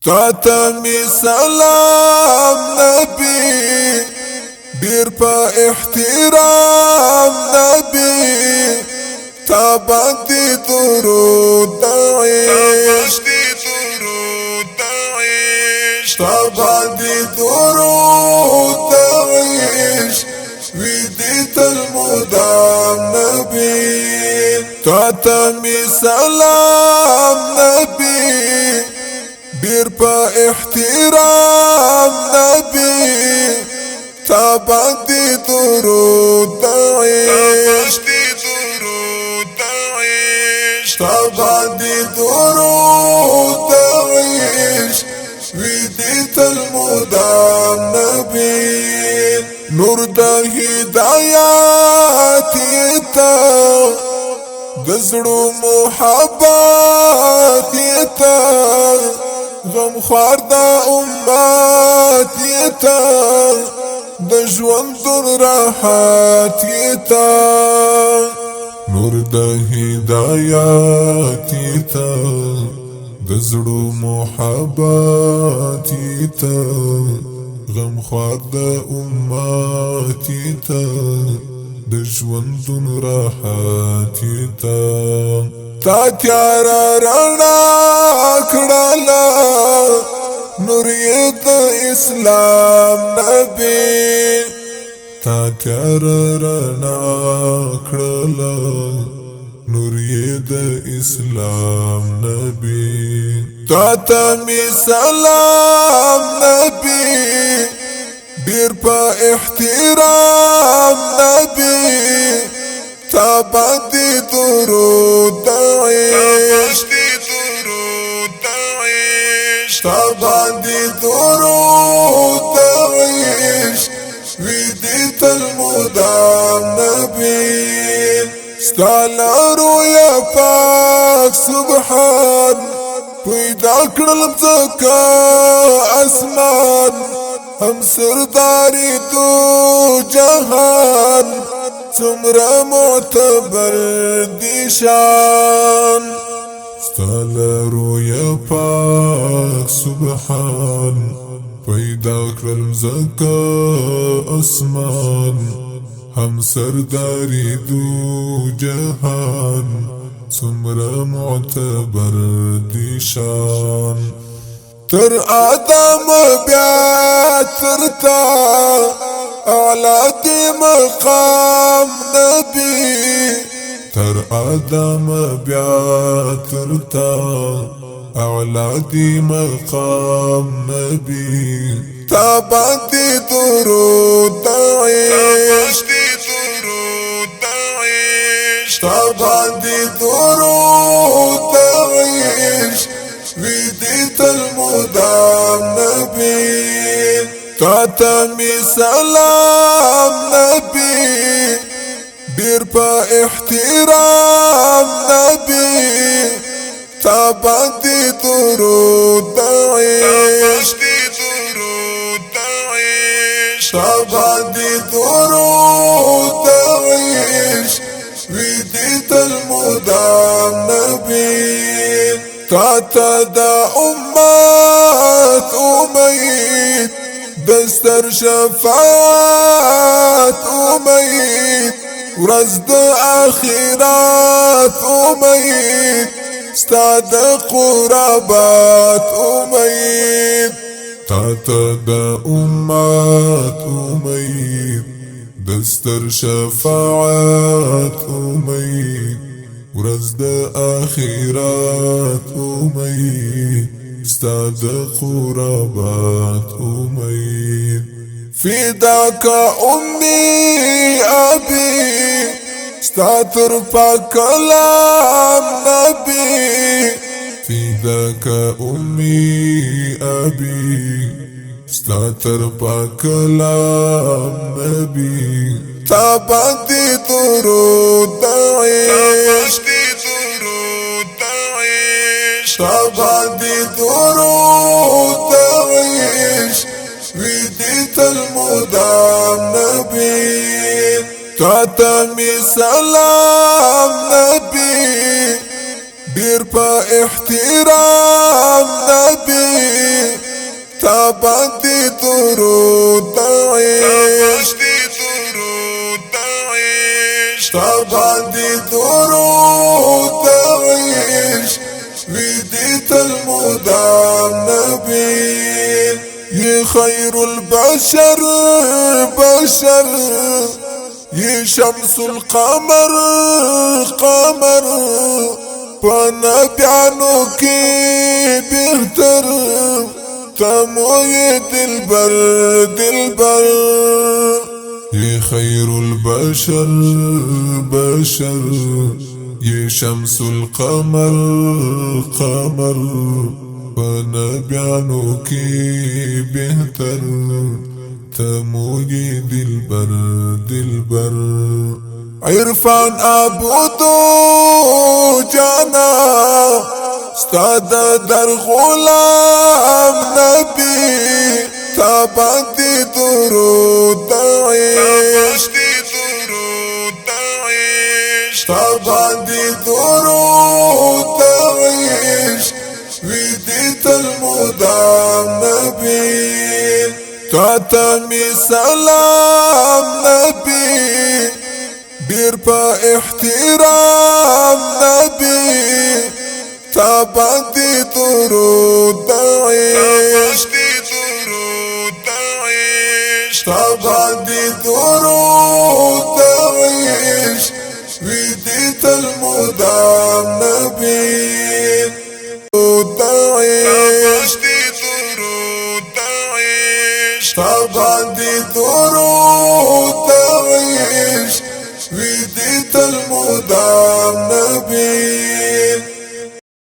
تاتمی سلام نبی بیر پا احترام نبی تا باندی درود دعیش تا باندی درود دعیش ویدیت المدام نبی تاتمی سلام نبی بیر پا احترام نبی تا باندی درود دعیش تا باندی درود دعیش ویدیت المدام نبی نور دا هدایاتی تا دزړو محبت تا غم خوار دا امت تا د ژوند راحت تا نور د هدایت تا دزړو محبت تا غم خوار د امت تا د ژوند راحت تا تیار رڼا کړلا نور د اسلام نبی تا تیار رڼا کړلا نور د اسلام نبی تا تمی سلام نبی بیر پا احترام نبی تا باندی درود دعیش تا باندی درود دعیش ویدیت المدام نبی ستالا رویا پاک سبحان پیدا کرلم زکا اسمان هم سرداری تو جهان څومره معتبر دی شان ستاله رویا پاک سبحان پیدا کړل زکا اسمان هم سرداری دو جهان څومره معتبر دی شان تر آدم بیا تر تا اعلی دی مقام نبی تر آدم بیا تر تا اعلی دی مقام نبی تا باندی درود دعیش تا باندی درود دعیش ویدیت المدام نبی تاتمی سلام نبی بیر پا احترام نبی تا باندی درود دعیش تا باندی درود دعیش ویدیت المدام نبی تا دا امت امید دستر شفاعت امید ورځ د اخرات امید ستا د قربات امید تا دا امت امید دستر شفاعت امید ورځ د اخرات امید ستا د قربات امید فداک امی ابي ستا تر پاک کلام نبی فداک امی ابي ستا تر پاک کلام نبی تا باندی درود دعیش تا باندی درود دعیش ویدیت المدام نبی تاتمی سلام نبی بیر پا احترام نبی طبعا دي درود تعيش طبعا دي درود تعيش بديت المدام نبيل يا خير البشر بشر يا شمس القمر قمر فنبي عنك بيهتر تمويد البرد يا خير البشر بشر يا شمس القمر قمر فنبي عنك بيهتر تمويد البرد عرفان أبودو جانا استاد در غلام نبي طبعا دي درود تعيش طبعا دي درود تعيش بديت المدام نبي تعتمي سلام نبي بيربا احترام نبي طبعا دي درود تعيش طبعا دي درود تعيش بديت المدام نبي تعيش طبعا دي درود تعيش بديت المدام نبي